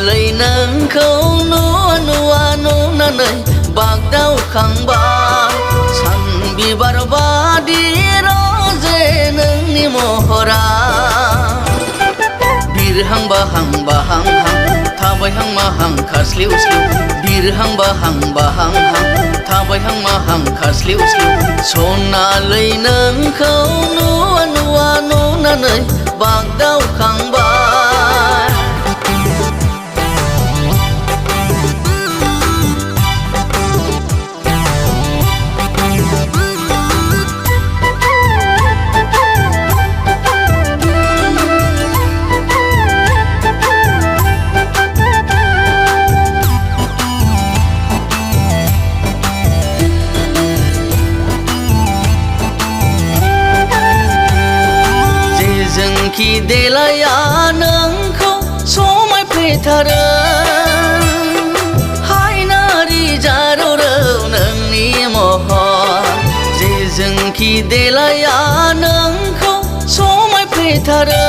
सनालै नोंखौ नुवा नुनानै बागदावखांबाय सान बिबार बादि रजे नोंनि महरा बिरहां बाहां बाहां हां थाबायहां माहां खारस्लिउ स्लिउ बिरहां बाहां बाहां हां थाबायहां माहां खारस्लिउ स्लिउ सनालै नोंखौ नुवा नुनानै बागदावखांबाय कि देलाया नोंखौ समायफ्लेथारो हायनारि जारौरौ नोंनि महर जेजोंखि देलाया नोंखौ समायफ्लेथारो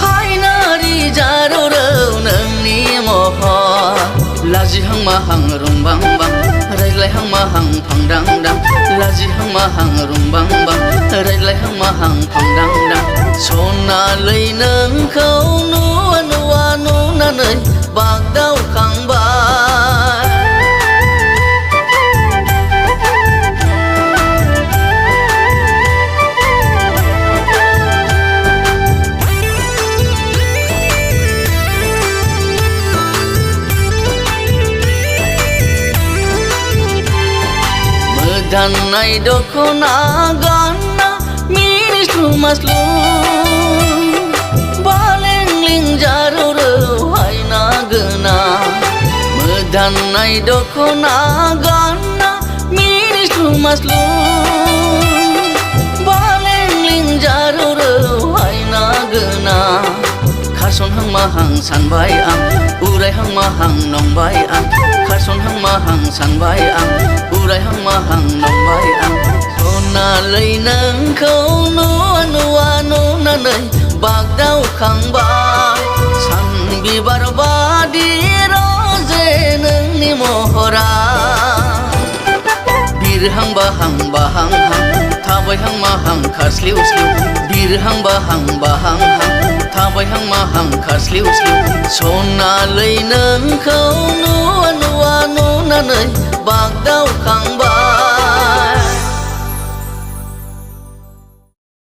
हायनारि जारौरौ नोंनि महर लाजिहां माहां रुंबां बां रायज्लायहां माहां फांदां दां लाजिहां माहां रुंबां बां रायज्लायहां माहां फांदां दां सनालै नोंखौ नुवा नुनानै बागदावखांबाय गाननाय दखना गानना मिनिस्लु मास्लु बालेंलिं जारौरौ हायना गोना मोदाननाय दखना गानना मिनिस्लु मास्लु बालेंलिं जारौरौ हायना गोना खारसनहां माहां सानबाय आं उरायहां माहां नंबाय आं खारसनहां माहां सानबाय आं उरायहां माहां नंबाय आं सनालै नोंखौ नुवा नुनानै बागदावखांबाय सान बिबार बादि रजे नोंनि महरा बिरहां बाहां बाहां हां थाबायहां माहां खारस्लिउ स्लिउ बिरहां बाहां बाहां हां थाबायहां माहां खारस्लिउ स्लिउ सनालै नोंखौ नुवा नुनानै बागदावखांबाय